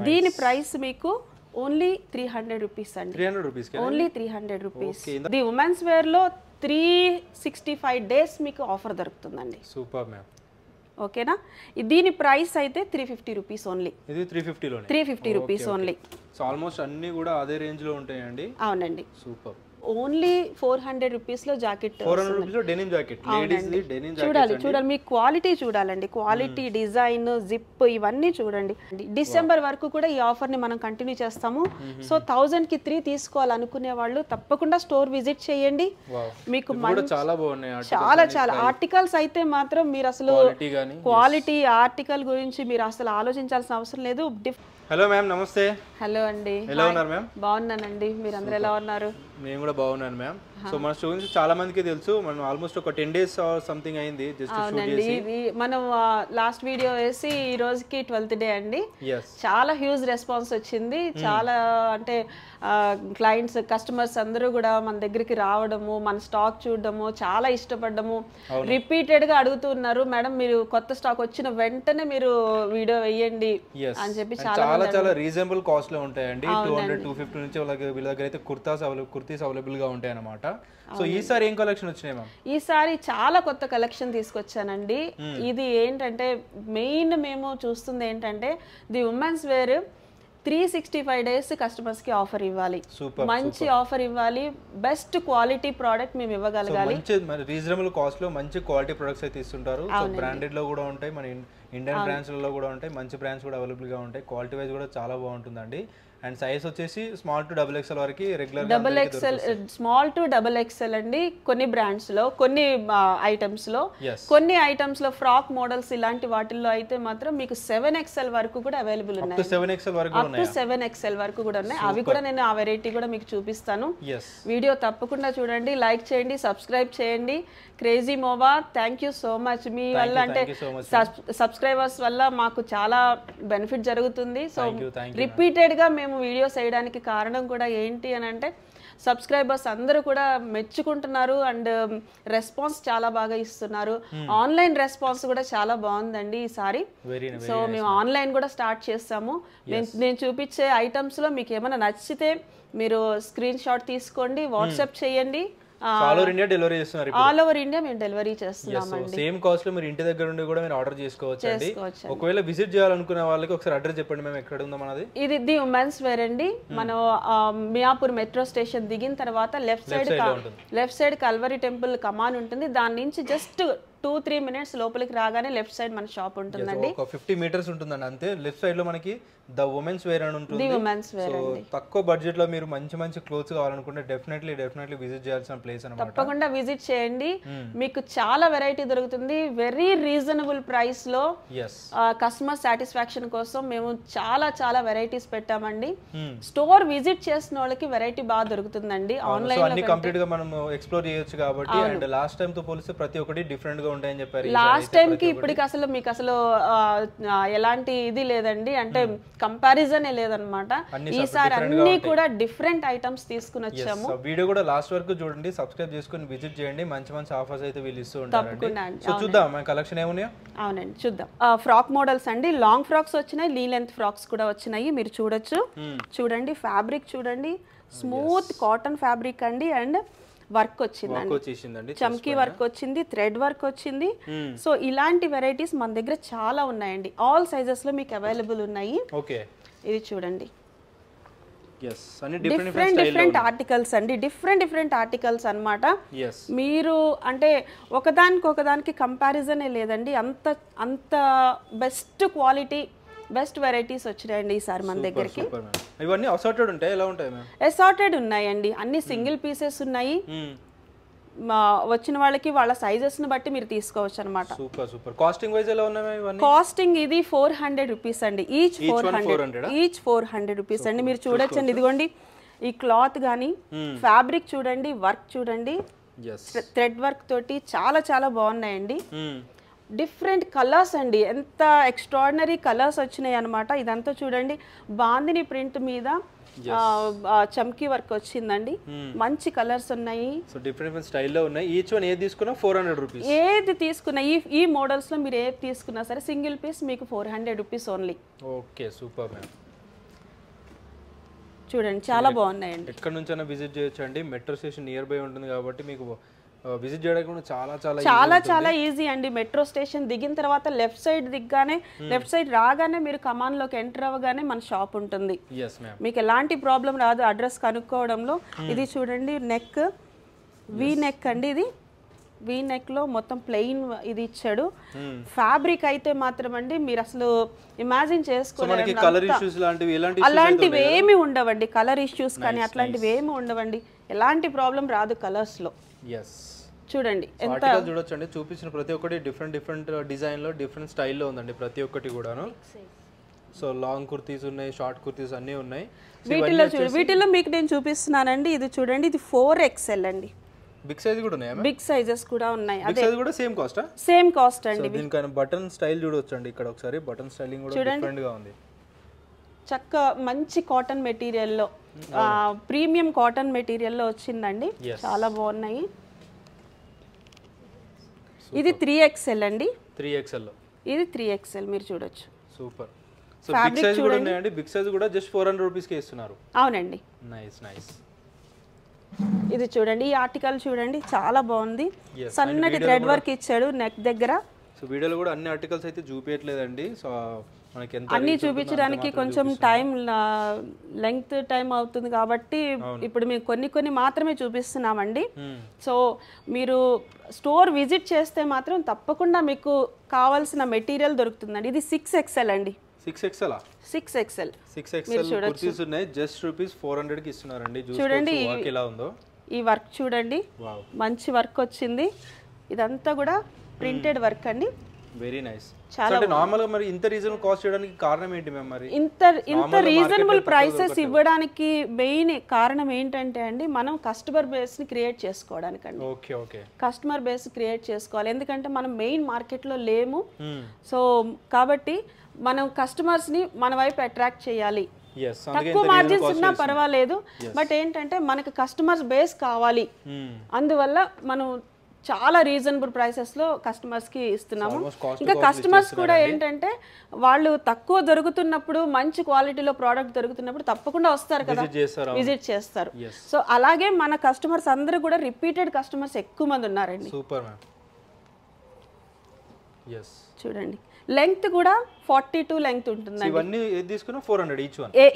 దీని ప్రైస్ మీకు only 300 rupees అండి. 300 rupees only 300 rupees. The women's wear లో 365 డేస్ మీకు ఆఫర్ దొరుకుతుందండి. Super ma'am. ఓకేనా? దీని ప్రైస్ అయితే 350 రూపీస్ ఓన్లీ. ఇది 350 లోనే. 350 రూపీస్ ఓన్లీ. సో ఆల్మోస్ట్ అన్ని కూడా అదే రేంజ్ లో ఉంటాయండి. అవునండి. సూపర్. ఓన్లీ 400 రూపీస్ లో జాకెట్. 400 రూపీస్ లో denim jacket. Ladies the denim jacket. చూడాలి మీ క్వాలిటీ చూడాలండి. క్వాలిటీ, డిజైన్, జిప్ ఇవన్నీ చూడండి. డిసెంబర్ వరకు కూడా ఈ ఆఫర్ ని మనం కంటిన్యూ చేస్తాము. సో 1000 కి 3 తీసుకోవాలనుకునే వాళ్ళు తప్పకుండా స్టోర్ విజిట్ చేయండి. మీకు చాలా బాగున్నాయి. చాలా ఆర్టికల్స్ అయితే మాత్రం మీరు అసలు క్వాలిటీ ఆర్టికల్ గురించి మీరు అసలు ఆలోచించాల్సిన అవసరం లేదు. హలో మ్యామ్, నమస్తే. హలో అండి. ఎలా ఉన్నారు మ్యామ్? బాగున్నానండి. మీరు అందరూ ఎలా ఉన్నారు? నేను కూడా బాగున్నాను మ్యామ్. సో మన స్టోర్ గురించి చాలా మందికి తెలుసు. మనం ఆల్మోస్ట్ ఒక 10 days సంథింగ్ అయింది జస్ట్ షూట్ చేసి. ఇది మనం లాస్ట్ వీడియో వేసి ఈ రోజుకి 12th డే అండి. చాలా హ్యూజ్ రెస్పాన్స్ వచ్చింది. చాలా అంటే క్లయింట్స్, కస్టమర్స్ అందరూ కూడా మన దగ్గరికి రావడము, మన స్టాక్ చూడడము, చాలా ఇష్టపడము, రిపీటెడ్ గా అడుగుతున్నారు. మేడం మీరు కొత్త స్టాక్ వచ్చిన వెంటనే మీరు వీడియో వేయండి అని చెప్పి చాలా రీజనబుల్ కాస్ట్ లో ఉంటాయండి. 200-250 నుంచి వీళ్ళ దగ్గర అయితే కుర్తీస్ అవైలబుల్ గా ఉంటాయి అన్నమాట. సో ఈసారి ఏం కలెక్షన్ వచ్చినాయి మ్యామ్? ఈసారి చాలా కొత్త కలెక్షన్ తీసుకొచ్చానండి. ఇది ఏంటంటే మెయిన్ మేము చూస్తుంది ఏంటంటే the women's wear 365 days customers కి ఆఫర్ ఇవ్వాలి. మంచి ఆఫర్ ఇవ్వాలి. బెస్ట్ క్వాలిటీ ప్రోడక్ట్ మేము ఇవ్వగలగాలి. రీజనబుల్ కాస్ట్ లో మంచి క్వాలిటీ ప్రొడక్ట్స్ అయితే ఇస్తుంటారు. సో బ్రాండెడ్ లో కూడా ఉంటాయి, మన ఇండియన్ బ్రాండ్స్ లో కూడా ఉంటాయి, మంచి బ్రాండ్స్ కూడా అవైలబుల్ గా ఉంటాయి. క్వాలిటీ వైజ్ కూడా చాలా బాగుంటుందండి. అండ్ సైజ్ వచ్చేసి స్మాల్ టు XXL వరకు రెగ్యులర్ స్మాల్ టు XXL అండి. కొన్ని బ్రాండ్స్ లో, కొన్ని ఐటమ్స్ లో, కొన్ని ఐటమ్స్ లో ఫ్రాక్ మోడల్స్ ఇలాంటి వాటిల్లో అయితే మాత్రం మీకు 7XL వరకు కూడా అవైలబుల్ ఉన్నాయి. అప్ టు 7XL వరకు కూడా ఉన్నాయి. అవి కూడా నేను ఆ వెరైటీ కూడా మీకు చూపిస్తాను. వీడియో తప్పకుండా చూడండి, లైక్ చేయండి, సబ్స్క్రైబ్ చేయండి. క్రేజీ మోవా, థ్యాంక్ యూ సో మచ్. మీ వల్ల అంటే సబ్స్క్రైబర్స్ వల్ల మాకు చాలా బెనిఫిట్ జరుగుతుంది. సో రిపీటెడ్ గా మేము వీడియోస్ వేయడానికి కారణం కూడా ఏంటి అని అంటే సబ్స్క్రైబర్స్ అందరూ కూడా మెచ్చుకుంటున్నారు అండ్ రెస్పాన్స్ చాలా బాగా ఇస్తున్నారు. ఆన్లైన్ రెస్పాన్స్ కూడా చాలా బాగుందండి ఈసారి. సో మేము ఆన్లైన్ కూడా స్టార్ట్ చేస్తాము. నేను చూపించే ఐటమ్స్ లో మీకు ఏమైనా నచ్చితే మీరు స్క్రీన్ షాట్ తీసుకోండి, వాట్సాప్ చేయండి. ఆల్ ఓవర్ ఇండియా డెలివరీ చేస్తున్నారు. ఆల్ ఓవర్ ఇండియా మేము డెలివరీ చేస్తున్నామండి. సేమ్ కాస్ట్ లో మీరు ఇంటి దగ్గర నుండి కూడా మీరు ఆర్డర్ చేసుకోవచ్చు అండి. ఒకవేళ విజిట్ చేయాలనుకునే వాళ్ళకి ఒకసారి అడ్రస్ చెప్పండి మేము, ఎక్కడ ఉందో మనది. ఇది ది ఉమెన్స్ వేర్ అండి. మనం మియాపూర్ మెట్రో స్టేషన్ దిగిన తర్వాత లెఫ్ట్ సైడ్ కల్వరి టెంపుల్ కమాన్ ఉంటుంది. దాని నుంచి జస్ట్ 2-3 minutes లోపలికి రాగానే లెఫ్ట్ సైడ్ మన షాప్ ఉంటుందండి. ఒక 50 meters ఉంటుందండి అంతే. లెఫ్ట్ సైడ్ లో మనకి ద ఉమెన్స్ వేర్ అని ఉంటుంది. సో తక్కువ బడ్జెట్ లో మీరు మంచి క్లోత్స్ కావాలనుకుంటే డెఫినెట్లీ విజిట్ చేయాల్సిన ప్లేస్ అన్నమాట. తప్పకుండా విజిట్ చేయండి. మీకు చాలా వెరైటీ దొరుకుతుంది వెరీ రీజనబుల్ ప్రైస్ లో. కస్టమర్ సాటిస్ఫాక్షన్ కోసం మేము చాలా వెరైటీస్ పెట్టామండి. స్టోర్ విజిట్ చేసిన వాళ్ళకి వెరైటీ బాగా దొరుకుతుందండి. ఆన్లైన్ అన్ని కంప్లీట్ గా మనం ఎక్స్ప్లోర్ చేయొచ్చు కాబట్టి. అండ్ లాస్ట్ టైం తో పోలిస్తే ప్రతి ఒక్కటి డిఫరెంట్ గా ఉంటాయని చెప్పారు. లాస్ట్ టైం కి ఇప్పటికి అసలు మీకు అసలు ఎలాంటి ఇది లేదండి, అంటే కంపారిజన్ లేదన్నమాట. ఈసారి అన్ని కూడా డిఫరెంట్ ఐటమ్స్ తీసుకుని వచ్చాము. వీడియో కూడా లాస్ట్ వరకు చూడండి, సబ్స్క్రైబ్ చేసుకుని విజిట్ చేయండి. మంచి ఆఫర్స్ అయితే వీళ్ళు ఇస్తూ ఉంటారు. సో చూద్దాం మన కలెక్షన్ ఏమున్నాయో. అవునండి చూద్దాం. ఫ్రాక్ మోడల్స్ అండి, లాంగ్ ఫ్రాక్స్ వచ్చినాయి, లీ లెంత్ ఫ్రాక్స్ కూడా వచ్చినాయి. మీరు చూడొచ్చు. చూడండి ఫ్యాబ్రిక్ చూడండి, స్మూత్ కాటన్ ఫ్యాబ్రిక్ అండి. అండ్ వర్క్ వచ్చిందండి, చమ్కీ వర్క్ వచ్చింది, థ్రెడ్ వర్క్ వచ్చింది. సో ఇలాంటి వెరైటీస్ మన దగ్గర చాలా ఉన్నాయండి. ఆల్ సైజెస్ లో మీకు అవైలబుల్ ఉన్నాయి. ఇది చూడండి, డిఫరెంట్ ఆర్టికల్స్ అండి, డిఫరెంట్ ఆర్టికల్స్ అన్నమాట. మీరు అంటే ఒకదానికి కంపారిజన్ లేదండి. అంత బెస్ట్ క్వాలిటీ, బెస్ట్ వెరైటీస్ వచ్చినాయండి ఈసారి మన దగ్గరికి. ఇవన్నీ అసార్టెడ్ ఉంటాయి. ఎలా ఉంటాయి మ్యామ్? అసార్టెడ్ ఉన్నాయండి, అన్ని సింగిల్ పీసెస్ ఉన్నాయి. వచ్చిన వాళ్ళకి వాళ్ళ సైజెస్ ని బట్టి మీరు తీసుకోవచ్చు అనమాట. సూపర్. కాస్టింగ్ వైజ్ ఎలా ఉన్నాయి ఇవన్నీ? కాస్టింగ్ ఇది 400 రూపీస్ అండి. ఈచ్ 400 రూపీస్ అండి. మీరు చూడొచ్చండి, ఇదిగోండి ఈ క్లాత్ గానీ, ఫ్యాబ్రిక్ చూడండి, వర్క్ చూడండి, థ్రెడ్ వర్క్ తోటి చాలా బాగున్నాయండి. డిఫరెంట్ కలర్స్ అండి, ఎంత ఎక్స్ట్రాడినరీ కలర్స్ వచ్చినాయి అనమాట. ఇదంతా చూడండి, బాందిని ప్రింట్ మీద చమ్కీ వర్క్ వచ్చిందండి. మంచి కలర్స్ ఉన్నాయి, సో డిఫరెంట్ స్టైల్ లో ఉన్నాయి. ఈచ్ వన్ ఏది తీసుకున్నా 400 రూపీస్. ఏది తీసుకున్నా ఈ మోడల్స్ లో మీరు ఏది తీసుకున్నా సరే సింగిల్ పీస్ మీకు 400 rupees only. Okay super ma'am. చూడండి చాలా బాగున్నాయండి. ఎక్కడ నుంచైనా విజిట్ చేయొచ్చు అండి, మెట్రో స్టేషన్ నియర్ బై ఉంటుంది కాబట్టి మీకు విజిట్ చేయడానికి కూడా చాలా చాలా చాలా ఈజీ అండి. మెట్రో స్టేషన్ దిగిన తర్వాత లెఫ్ట్ సైడ్ దిగ్గానే లెఫ్ట్ సైడ్ రాగానే మీరు కమాన్లోకి ఎంటర్ అవ్వగానే మన షాప్ ఉంటుంది. మీకు ఎలాంటి ప్రాబ్లం రాదు అడ్రస్ కనుక్కోవడంలో. ఇది చూడండి నెక్, వి నెక్ అండి, ఇది వి నెక్ లో మొత్తం ప్లెయిన్ ఇది ఇచ్చాడు. ఫ్యాబ్రిక్ అయితే మాత్రం అండి మీరు అసలు ఇమాజిన్ చేసుకోలేరు, అలాంటివి ఏమి ఉండవండి. కలర్ ఇష్యూస్ కానీ అట్లాంటివి ఏమి ఉండవండి, ఎలాంటి ప్రాబ్లం రాదు కలర్స్ లో. చూడండి ఎంత చూడొచ్చండి, చూపించిన ప్రతి ఒక్కటి డిఫరెంట్ డిజైన్ లో డిఫరెంట్ స్టైల్లో ఉందండి ప్రతి ఒక్కటి కూడాను. సో లాంగ్ కుర్తీస్ ఉన్నాయి, షార్ట్ కుర్తీస్ అన్నీ ఉన్నాయి. వీటిలో మీకు నేను చూపిస్తున్నానండి. ఇది చూడండి, ఇది 4XL అండి. బిగ్ సైజ్ కూడా ఉన్నాయి, బిగ్ సైజెస్ కూడా ఉన్నాయి. అదే సైజ్ కూడా సేమ్ కాస్ట్ సేమ్ కాస్ట్ అండి. దీనికైనా బటన్ స్టైల్ చూడొచ్చండి, ఇక్కడ ఒకసారి బటన్ స్టైలింగ్ కూడా డిఫరెంట్ గా ఉంది. చక్క మంచి కాటన్ మెటీరియల్ లో, ప్రీమియం కాటన్ మెటీరియల్ లో వచ్చిందండి, చాలా బాగున్నాయి. ఇది 3XL అండి, 3XL లో ఇది 3XL మీరు చూడొచ్చు. సూపర్. సో బిగ్ సైజ్ కూడా ఉన్నాయండి, బిగ్ సైజ్ కూడా జస్ట్ 400 రూపీస్ కి ఇస్తున్నారు. అవునండి, నైస్. ఇది చూడండి, ఈ ఆర్టికల్ చూడండి చాలా బాగుంది, సన్నటి థ్రెడ్ వర్క్ ఇచ్చాడు నెక్ దగ్గర. సో వీడియోలో కూడా అన్ని ఆర్టికల్స్ అయితే చూపించట్లేదండి, సో మనకి ఎంత అన్ని చూపించడానికి కొంచెం టైం లెంగ్త్ టైం అవుతుంది కాబట్టి ఇప్పుడు మేము కొన్ని మాత్రమే చూపిస్తున్నామండి. సో మీరు స్టోర్ విజిట్ చేస్తే మాత్రం తప్పకుండా మీకు కావాల్సిన మెటీరియల్ దొరుకుతుందండి. ఇది 6XL అండి. 6XL 6XL కుర్తీస్ ఉన్నాయి, జస్ట్ రూపీస్ 400 కి ఇస్తున్నారండి. చూడండి ఎలా ఉందో ఈ వర్క్ చూడండి, మంచి వర్క్ వచ్చింది. ఇదంతా కూడా ప్రింటెడ్ వర్క్ అండి, వెరీ నైస్. అంటే నార్మల్ గా మరి ఇంత రీజనబుల్ కాస్ట్ చేయడానికి కారణం ఏంటి మ్యామ్? మరి ఇంత రీజనబుల్ ప్రైసెస్ ఇవ్వడానికి మెయిన్ కారణం ఏంటంటే అండి, మనం కస్టమర్ బేస్ ని క్రియేట్ చేసుకోవడానికి అండి. కస్టమర్ బేస్ క్రియేట్ చేసుకోవాలి, ఎందుకంటే మనం మెయిన్ మార్కెట్ లో లేము. సో కాబట్టి మనం కస్టమర్స్ ని మన వైపు అట్రాక్ట్ చేయాలి. తక్కువ మార్జిన్స్ ఉన్నా పర్వాలేదు, బట్ ఏంటంటే మనకు కస్టమర్స్ బేస్ కావాలి. అందువల్ల మనం చాలా రీజనబుల్ ప్రైసెస్ లో కస్టమర్స్ కి ఇస్తున్నాము. ఇంకా కస్టమర్స్ కూడా ఏంటంటే వాళ్ళు తక్కువ దొరుకుతున్నప్పుడు, మంచి క్వాలిటీలో ప్రోడక్ట్ దొరుకుతున్నప్పుడు తప్పకుండా వస్తారు కదా, విజిట్ చేస్తారు. సో అలాగే మన కస్టమర్స్ అందరూ కూడా రిపీటెడ్ కస్టమర్స్ ఎక్కువ మంది ఉన్నారండి. Super ma'am. చూడండి లెంగ్త్ కూడా 42 లెంగ్త్ ఉంటుందండి. ఇవన్నీ ఏది తీసుకున్నా 400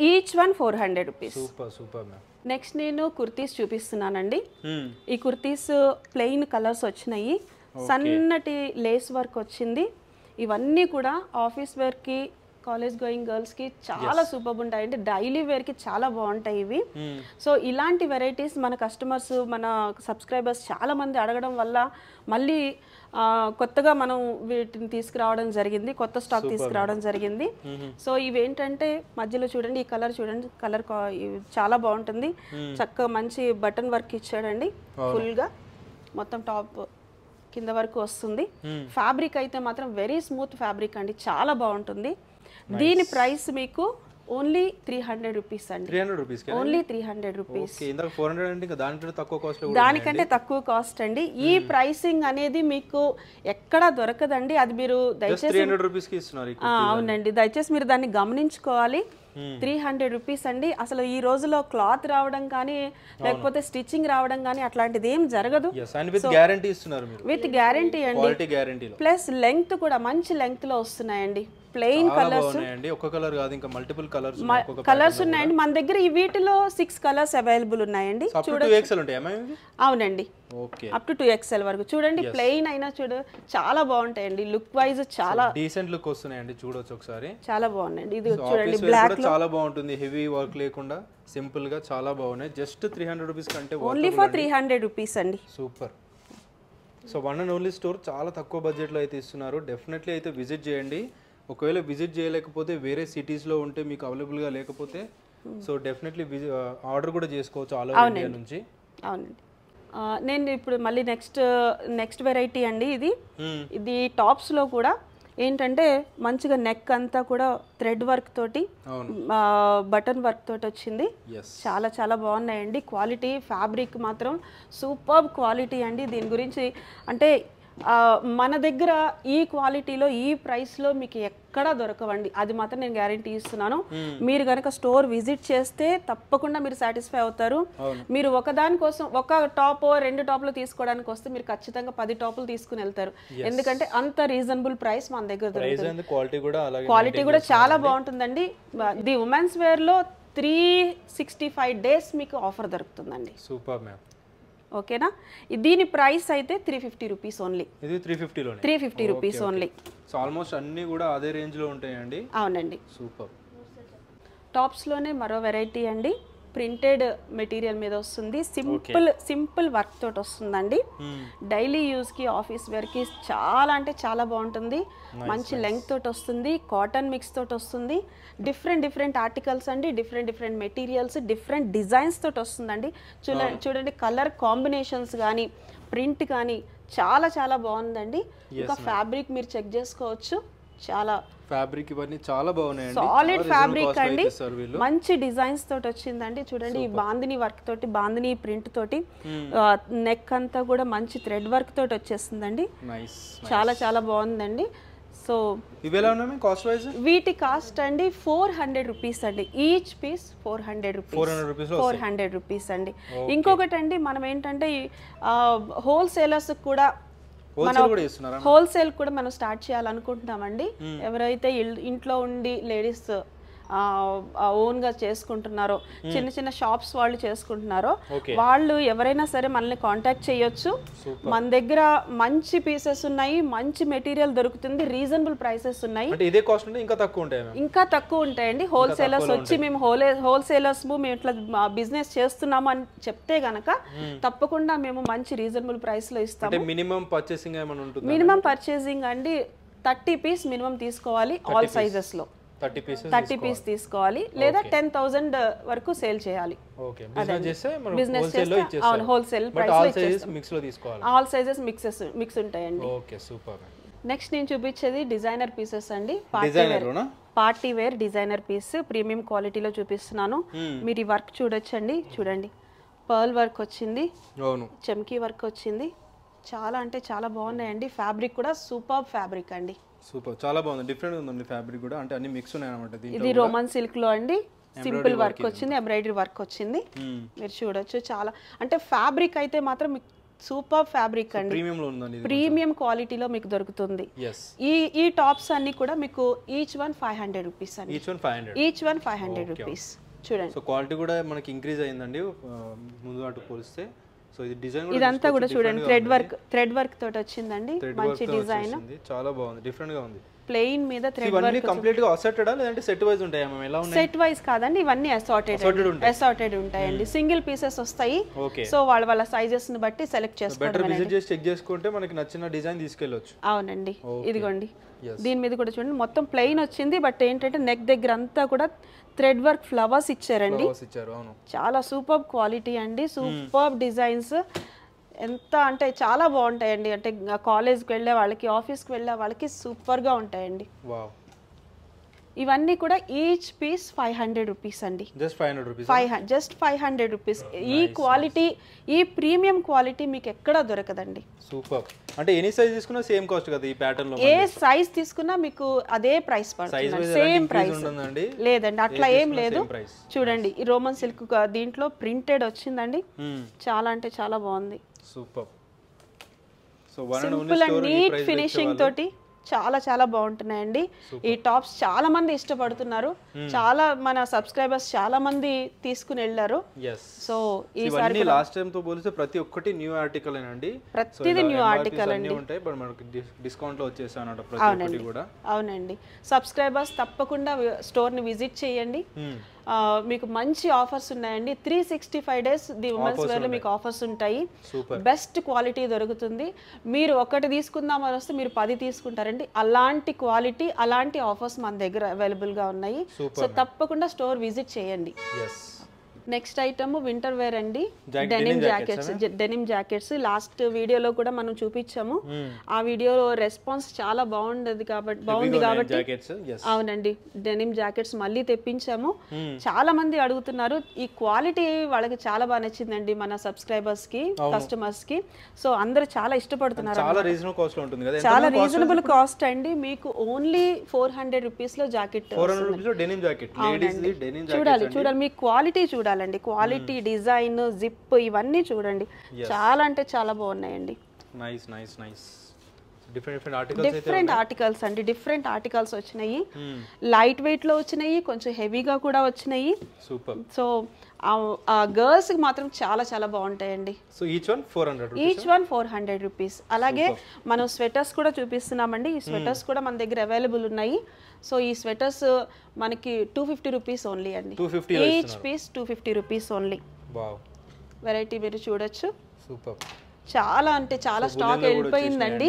each one 400 rupees. Super ma'am. Next నేను కుర్తీస్ చూపిస్తున్నానండి. ఈ కుర్తీస్ ప్లెయిన్ కలర్స్ వచ్చినాయి, సన్నటి లేస్ వర్క్ వచ్చింది. ఇవన్నీ కూడా ఆఫీస్ వేర్ కి, కాలేజ్ గోయింగ్ గర్ల్స్ కి చాలా సూపర్ ఉంటాయండి, డైలీ వేర్ కి చాలా బాగుంటాయి ఇవి. సో ఇలాంటి వెరైటీస్ మన కస్టమర్స్, మన సబ్స్క్రైబర్స్ చాలా మంది అడగడం వల్ల మళ్ళీ కొత్తగా మనం వీటిని తీసుకురావడం జరిగింది, కొత్త స్టాక్ తీసుకురావడం జరిగింది. సో ఇవేంటంటే మధ్యలో చూడండి, ఈ కలర్ చూడండి, కలర్ చాలా బాగుంటుంది. చక్కగా మంచి బటన్ వర్క్ ఇచ్చాడండి, ఫుల్ గా మొత్తం టాప్ కింద వరకు వస్తుంది. ఫ్యాబ్రిక్ అయితే మాత్రం వెరీ స్మూత్ ఫ్యాబ్రిక్ అండి, చాలా బాగుంటుంది. దీని ప్రైస్ మీకు ఓన్లీ 300 రూపీస్ అండి. 300 రూపీస్ ఓన్లీ 300 రూపీస్. ఓకే, ఇందాక 400 అంటే ఇంకా దానికంటే తక్కువ కాస్ట్ లో, దానికంటే తక్కువ కాస్ట్ అండి. ఈ ప్రైసింగ్ అనేది మీకు ఎక్కడా దొరకదండి, అది మీరు దయచేసి 300 రూపీస్ కి ఇస్తున్నారు. అవునండి, దయచేసి మీరు దాన్ని గమనించుకోవాలి. 300 రూపీస్ అండి. అసలు ఈ రోజులో క్లాత్ రావడం కానీ, లేకపోతే స్టిచ్చింగ్ రావడం కానీ అట్లాంటిది ఏం జరగదు. విత్ గ్యారంటీ అండి, ప్లస్ లెంగ్త్ కూడా మంచి లెంగ్త్ లో వస్తున్నాయండి. ప్లెయిన్ కలర్స్, ఒక కలర్ కాదు ఇంకా మల్టిపుల్ కలర్స్ ఉన్నాయండి మన దగ్గర. ఈ వీటిలో 6 కలర్స్ అవైలబుల్ ఉన్నాయండి. అవునండి, అప్ టు 2XL వరకు. చూడండి ప్లెయిన్ అయినా చూడు చాలా బాగుంటాయండి, లుక్ వైజ్ చాలా డీసెంట్ లుక్ వస్తున్నాయండి. చూడొచ్చు ఒకసారి, చాలా బాగుందండి. ఇది చూడండి బ్లాక్ లో చాలా బాగుంటుంది, హెవీ వర్క్ లేకుండా సింపుల్ గా చాలా బాగున్నాయి. జస్ట్ 300 రూపీస్ కంటే ఓన్లీ ఫర్ 300 రూపీస్ అండి. Super. So one and only store, చాలా తక్కువ బడ్జెట్ లో అయితే ఇస్తున్నారు. డెఫినెట్లీ అయితే విజిట్ చేయండి. ఒకవేళ విజిట్ చేయలేకపోతే, వేరే సిటీస్లో ఉంటే మీకు అవైలబుల్గా లేకపోతే, సో డెఫినెట్లీ ఆర్డర్ కూడా చేసుకోవచ్చు ఆల్ ఓవర్ ఇండియా నుంచి. అవునండి. నేను ఇప్పుడు మళ్ళీ నెక్స్ట్ వెరైటీ అండి. ఇది టాప్స్లో కూడా ఏంటంటే మంచిగా నెక్ అంతా కూడా థ్రెడ్ వర్క్ తోటి, బటన్ వర్క్ తోటి వచ్చింది. చాలా చాలా బాగున్నాయండి. క్వాలిటీ ఫ్యాబ్రిక్ మాత్రం సూపర్ క్వాలిటీ అండి. దీని గురించి అంటే మన దగ్గర ఈ క్వాలిటీలో ఈ ప్రైస్లో మీకు ఎక్కడా దొరకవండి, అది మాత్రం నేను గ్యారంటీ ఇస్తున్నాను. మీరు కనుక స్టోర్ విజిట్ చేస్తే తప్పకుండా మీరు సాటిస్ఫై అవుతారు. మీరు ఒకదాని కోసం ఒక టాప్ 2 టాప్లు తీసుకోవడానికి వస్తే మీరు ఖచ్చితంగా 10 టాపులు తీసుకుని వెళ్తారు. ఎందుకంటే అంత రీజనబుల్ ప్రైస్ మన దగ్గర దొరుకుతుంది. క్వాలిటీ కూడా చాలా బాగుంటుందండి. ది ఉమెన్స్ వేర్లో 365 డేస్ మీకు ఆఫర్ దొరుకుతుందండి. Super ma'am. ఓకేనా, దీని ప్రైస్ అయితే 350 రూపీస్ ఓన్లీ. ఇది 350లోనే 350 రూపీస్ ఓన్లీ. సో ఆల్మోస్ట్ అన్ని కూడా అదే రేంజ్ లో ఉంటాయండి. అవునండి. సూపర్. టాప్స్ లోనే మరో వెరైటీ అండి, ప్రింటెడ్ మెటీరియల్ మీద వస్తుంది, సింపుల్ వర్క్ తోటి వస్తుందండి. డైలీ యూజ్ కి ఆఫీస్ వేర్ కి చాలా అంటే చాలా బాగుంటుంది. మంచి లెంగ్త్ తోటి వస్తుంది, కాటన్ మిక్స్ తోటి వస్తుంది, డిఫరెంట్ ఆర్టికల్స్ అండి, డిఫరెంట్ మెటీరియల్స్, డిఫరెంట్ డిజైన్స్ తోటి వస్తుందండి. చూడండి కలర్ కాంబినేషన్స్ కానీ ప్రింట్ కానీ చాలా బాగుందండి. ఇంకా ఫ్యాబ్రిక్ మీరు చెక్ చేసుకోవచ్చు, చాలా ఫ్యాబ్రిక్ ఇవన్నీ చాలా బాగున్నాయండి. సాలిడ్ ఫ్యాబ్రిక్ అండి, మంచి డిజైన్స్ తోటి వచ్చిందండి. చూడండి ఈ బాందిని వర్క్ తోటి, బాందిని ప్రింట్ తోటి, నెక్ అంతా కూడా మంచి థ్రెడ్ వర్క్ తోటి వచ్చేస్తుందండి. చాలా బాగుందండి. సో వీటి కాస్ట్ అండి 400 రూపీస్ అండి. ఈచ్ పీస్ 400 రూపీస్ అండి. ఇంకొకటి అండి, మనం ఏంటంటే హోల్సేలర్స్ కూడా హోల్సేల్ కూడా మనం స్టార్ట్ చేయాలనుకుంటున్నామండి. ఎవరైతే ఇంట్లో ఉండి లేడీస్ ఓన్ గా చేసుకుంటున్నారో, చిన్న షాప్స్ వాళ్ళు చేసుకుంటున్నారో, వాళ్ళు ఎవరైనా సరే మనల్ని కాంటాక్ట్ చేయొచ్చు. మన దగ్గర మంచి పీసెస్ ఉన్నాయి, మంచి మెటీరియల్ దొరుకుతుంది, రీజనబుల్ ప్రైసెస్ ఉన్నాయి. ఇంకా తక్కువ ఉంటాయండి. హోల్సేలర్స్ వచ్చి మేము హోల్సేలర్స్ మేము ఇట్లా బిజినెస్ చేస్తున్నాము అని చెప్తే గనక తప్పకుండా మేము మంచి రీజనబుల్ ప్రైస్ లో ఇస్తాము. మినిమం పర్చేసింగ్ అండి 30 పీస్ మినిమం తీసుకోవాలి. ఆల్ సైజెస్ లో 30 పీస్ తీసుకోవాలి, లేదా 10,000 వరకు సేల్ చేయాలి. బిజినెస్ చేస్తే wholesale price all sizes mix ఉంటాయండి. నెక్స్ట్ నేను చూపించేది డిజైనర్ పీసెస్ అండి. Party wear designer piece premium క్వాలిటీలో చూపిస్తున్నాను. మీరు ఈ వర్క్ చూడొచ్చండి. చూడండి, పర్ల్ వర్క్ వచ్చింది, చమ్కీ వర్క్ వచ్చింది, చాలా అంటే చాలా బాగున్నాయండి. ఫ్యాబ్రిక్ కూడా సూపర్ ఫ్యాబ్రిక్ అండి. సూపర్, చాలా బాగుంది, డిఫరెంట్ ఉందండి ఫ్యాబ్రిక్ కూడా. అంటే అన్ని మిక్స్ ఉన్నాయి అన్నమాట. ఇది రోమన్ సిల్క్ లో అండి, సింపుల్ వర్క్ వచ్చింది, ఎంబ్రాయిడరీ వర్క్ వచ్చింది. మీరు చూడొచ్చు, చాలా అంటే ఫ్యాబ్రిక్ అయితే మాత్రం సూపర్ ఫ్యాబ్రిక్ అండి. ప్రీమియం క్వాలిటీలో మీకు దొరుకుతుంది. ఈ టాప్స్ అన్ని కూడా మీకు ఈచ్ వన్ 500 రూపీస్ అండి. Each one 500 rupees. చూడండి, సో క్వాలిటీ కూడా మనకి ఇంక్రీజ్ అయిందండి ముందు అటు పోలిస్తే. సో ఇది డిజైన్ ఇదంతా కూడా చూడండి థ్రెడ్ వర్క్ తోటి వచ్చిందండి. మంచి డిజైన్, చాలా బాగుంది, డిఫరెంట్ గా ఉంది. ప్లెయిన్ మీద థ్రెడ్ వర్క్. కంప్లీట్ గా అసార్టెడా లేదంటే సెట్ వైస్ ఉంటాయా? మేము ఎలా ఉన్నాయి? సెట్ వైస్ కాదండి, ఇవన్నీ అసార్టెడ్ ఉంటాయండి. సింగిల్ పీసెస్ వస్తాయి. సో వాళ్ళ సైజెస్ ని బట్టి సెలెక్ట్ చేసుకోవాలి. బెటర్ విజిట్ చేసి చెక్ చేసుకుంటే మనకి నచ్చిన డిజైన్ తీసుకెళ్ళొచ్చు. అవునండి, ఇదిగోండి దీని మీద కూడా చూడండి, మొత్తం ప్లెయిన్ వచ్చింది. బట్ ఏంటంటే నెక్ దగ్గర అంతా కూడా థ్రెడ్ వర్క్ ఫ్లవర్స్ ఇచ్చారండి. చాలా సూపర్ క్వాలిటీ అండి, సూపర్ డిజైన్స్. ఎంత అంటే చాలా బాగుంటాయండి. అంటే కాలేజ్కి వెళ్ళే వాళ్ళకి, ఆఫీస్కి వెళ్ళే వాళ్ళకి సూపర్గా ఉంటాయండి. ఇవన్నీ కూడా ఈచ్ పీస్ 500 రూపీస్ అండి. Just 500 rupees. ఈ క్వాలిటీ, ఈ ప్రీమియం క్వాలిటీ మీకు ఎక్కడా దొరకదండి. సూపర్. అంటే ఎనీ సైజ్ తీసుకున్నా సేమ్ కాస్ట్ కదా ఈ ప్యాటర్న్ లో? ఏ సైజ్ తీసుకున్నా మీకు అదే ప్రైస్ పడుతుంది, సేమ్ ప్రైస్ లేదండి, అట్లా ఏం లేదు. చూడండి, ఈ రోమన్ సిల్క్ దీంట్లో ప్రింటెడ్ వచ్చిందండి. చాలా అంటే చాలా బాగుంది. Super. So simple and neat finishing తోటి చాలా బాగుంటున్నాయండి. ఈ టాప్స్ చాలా మంది ఇష్టపడుతున్నారు. చాలా మన సబ్స్క్రైబర్స్ చాలా మంది తీసుకుని వెళ్ళారు. సో ఈసారి లాస్ట్ టైం తో పోలిస్తే ప్రతి ఒక్కటి న్యూ ఆర్టికల్ అండి. ప్రతిది న్యూ ఆర్టికల్ అండి. ఉంటాయి, బట్ మనకి డిస్కౌంట్ లో వచ్చేసాయి అన్నమాట ప్రతి ఒక్కటి కూడా. అవునండి, సబ్స్క్రైబర్స్ తప్పకుండా స్టోర్ ని విజిట్ చేయండి. మీకు మంచి ఆఫర్స్ ఉన్నాయండి. 365 డేస్ ది ఉమెన్స్ వేర్ లో మీకు ఆఫర్స్ ఉంటాయి. బెస్ట్ క్వాలిటీ దొరుకుతుంది. మీరు ఒకటి తీసుకుందామని వస్తే మీరు 10 తీసుకుంటారండి. అలాంటి క్వాలిటీ, అలాంటి ఆఫర్స్ మన దగ్గర అవైలబుల్ గా ఉన్నాయి. సో తప్పకుండా స్టోర్ విజిట్ చేయండి. నెక్స్ట్ ఐటమ్ వింటర్ వేర్ అండి, డెనిమ్ జాకెట్స్. లాస్ట్ వీడియోలో కూడా మనం చూపించాము, ఆ వీడియో రెస్పాన్స్ చాలా బాగుంది కాబట్టి అవునండి డెనిమ్ జాకెట్స్ మళ్ళీ తెప్పించాము. చాలా మంది అడుగుతున్నారు, ఈ క్వాలిటీ వాళ్ళకి చాలా బాగా నచ్చిందండి మన సబ్స్క్రైబర్స్ కి, కస్టమర్స్ కి. సో అందరూ చాలా ఇష్టపడుతున్నారు. చాలా రీజనబుల్ కాస్ట్ అండి, మీకు ఓన్లీ 400 రూపీస్ లో జాకెట్. చూడాలి మీ క్వాలిటీ చూడాలండి, క్వాలిటీ, డిజైన్, జిప్ ఇవన్నీ చూడండి, చాలా అంటే చాలా బాగున్నాయండి. డిఫరెంట్ ఆర్టికల్స్ అండి, డిఫరెంట్ ఆర్టికల్స్ వచ్చినాయి. లైట్ వెయిట్ లో వచ్చినాయి, కొంచెం హెవీగా కూడా వచ్చినాయి. సో గర్ల్స్ కి మాత్రం చాలా చాలా బాగుంటాయండి. So each one 400 rupees. అలాగే మనం స్వెటర్స్ కూడా చూపిస్తున్నామండి, ఈ స్వెటర్స్ కూడా మన దగ్గర అవైలబుల్ ఉన్నాయి. సో ఈ స్వెటర్స్ మనకి 250 రూపీస్ ఓన్లీ అండి, each piece 250 rupees only. Variety మీరు చూడొచ్చు, చాలా అంటే చాలా స్టాక్ వెళ్ళిపోయిందండి.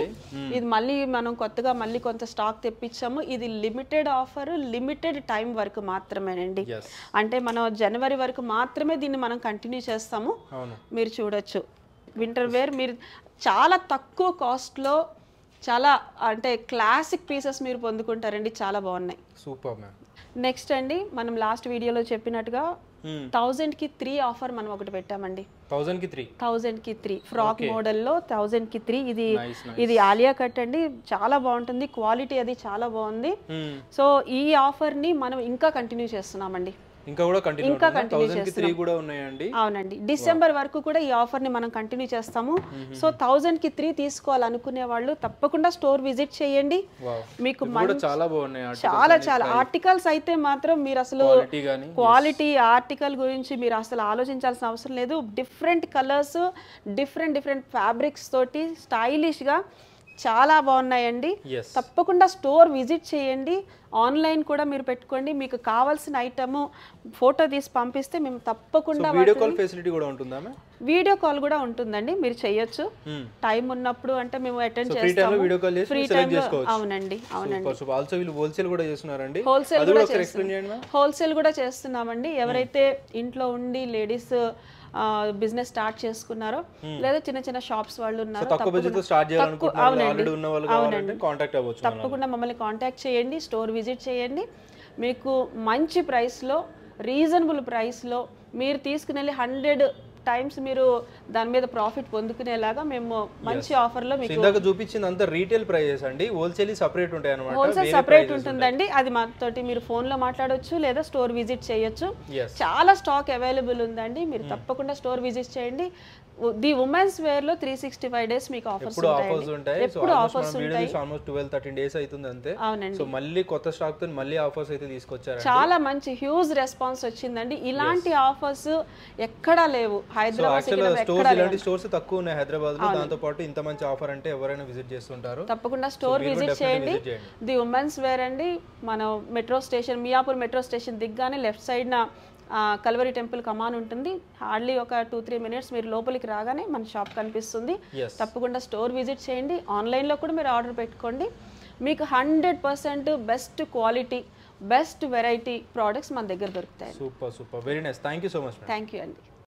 ఇది మళ్ళీ మనం కొత్తగా మళ్ళీ కొంత స్టాక్ తెప్పించాము. ఇది లిమిటెడ్ ఆఫర్, లిమిటెడ్ టైం వరకు మాత్రమేనండి. అంటే మనం జనవరి వరకు మాత్రమే దీన్ని మనం కంటిన్యూ చేస్తాము. మీరు చూడొచ్చు వింటర్ వేర్, మీరు చాలా తక్కువ కాస్ట్లో చాలా అంటే క్లాసిక్ పీసెస్ మీరు పొందుకుంటారండి, చాలా బాగున్నాయి. Super ma'am. నెక్స్ట్ అండి మనం లాస్ట్ వీడియోలో చెప్పినట్టుగా 1000 కి 3 ఆఫర్ మనం ఒకటి పెట్టామండి. 1000 కి 3 ఫ్రాక్ మోడల్లో 1000 కి 3. ఇది ఆలియా కట్ అండి, చాలా బాగుంటుంది, క్వాలిటీ అది చాలా బాగుంది. సో ఈ ఆఫర్ ని మనం ఇంకా కంటిన్యూ చేస్తున్నామండి. అవునండి, డిసెంబర్ వరకు కూడా ఈ ఆఫర్ ని మనం కంటిన్యూ చేస్తాము. సో 1000 కి 3 తీసుకోవాలనుకునే వాళ్ళు తప్పకుండా స్టోర్ విజిట్ చేయండి. మీకు చాలా ఆర్టికల్స్ అయితే మాత్రం మీరు అసలు క్వాలిటీ ఆర్టికల్ గురించి మీరు అసలు ఆలోచించాల్సిన అవసరం లేదు. డిఫరెంట్ కలర్స్, డిఫరెంట్ ఫ్యాబ్రిక్స్ తోటి స్టైలిష్ గా చాలా బాగున్నాయండి. తప్పకుండా స్టోర్ విజిట్ చేయండి. ఆన్లైన్ కూడా మీరు పెట్టుకోండి, మీకు కావాల్సిన ఐటమ్ ఫోటో తీసి పంపిస్తే మేము తప్పకుండా వీడియో కాల్ కూడా ఉంటుందండి, మీరు చేయొచ్చు టైం ఉన్నప్పుడు. అంటే మేము అటెండ్ చేస్తాము ఫ్రీ టైం. అవునండి హోల్సేల్ కూడా చేస్తున్నామండి. ఎవరైతే ఇంట్లో ఉండి లేడీస్ బిజినెస్ స్టార్ట్ చేసుకున్నారో లేదా చిన్న చిన్న షాప్స్ వాళ్ళు ఉన్నారో తప్పకుండా మమ్మల్ని కాంటాక్ట్ చేయండి, స్టోర్ విజిట్ చేయండి. మీకు మంచి ప్రైస్లో, రీజనబుల్ ప్రైస్లో మీరు తీసుకుని 100 టైమ్స్ మీరు దాని మీద ప్రాఫిట్ పొందుకునేలాగా మేము మంచి ఆఫర్లో మీకు ఇందాక చూపించింది అంతా రీటైల్ ప్రైజెస్ అండి. హోల్సేల్ సెపరేట్ ఉంటాయి అన్నమాట. హోల్సేల్ సెపరేట్ ఉంటుందండి, అది మాతోటి మీరు ఫోన్ లో మాట్లాడొచ్చు లేదా స్టోర్ విజిట్ చేయొచ్చు. చాలా స్టాక్ అవైలబుల్ ఉందండి, మీరు తప్పకుండా స్టోర్ విజిట్ చేయండి. ది ఉమెన్స్ వేర్ లో 365 డేస్ మీకు ఆఫర్స్ ఉంటాయి. ఎప్పుడు ఆఫర్స్ ఉంటాయి. ఆల్మోస్ట్ 12-13 డేస్ అవుతుంది అంతే. సో మళ్ళీ కొత్త స్టాక్ తో మళ్ళీ ఆఫర్స్ అయితే తీసుకొచ్చారు. చాలా మంచి హ్యూజ్ రెస్పాన్స్ వచ్చిందండి. ఇలాంటి ఆఫర్స్ ఎక్కడా లేవు హైదరాబాద్. ఇలాంటి స్టోర్స్ తక్కువ ఉన్నాయి హైదరాబాద్ లో. దాంతో పాటు ఇంత మంచి ఆఫర్ అంటే ఎవరైనా విజిట్ చేస్తుంటారు. తప్పకుండా స్టోర్ విజిట్ చేయండి. ది ఉమెన్స్ వేర్ అండి, మనం metro station, Miyapur metro station దిగ్గానే లెఫ్ట్ సైడ్ నా కల్వరి టెంపుల్ కమాన్ ఉంటుంది. హార్డ్లీ ఒక 2-3 మినిట్స్ మీరు లోపలికి రాగానే మన షాప్ కనిపిస్తుంది. తప్పకుండా స్టోర్ విజిట్ చేయండి. ఆన్లైన్లో కూడా మీరు ఆర్డర్ పెట్టుకోండి. మీకు 100% best quality, best variety products మన దగ్గర దొరుకుతాయి. Super, very nice. Thank you so much. Thank you అండి.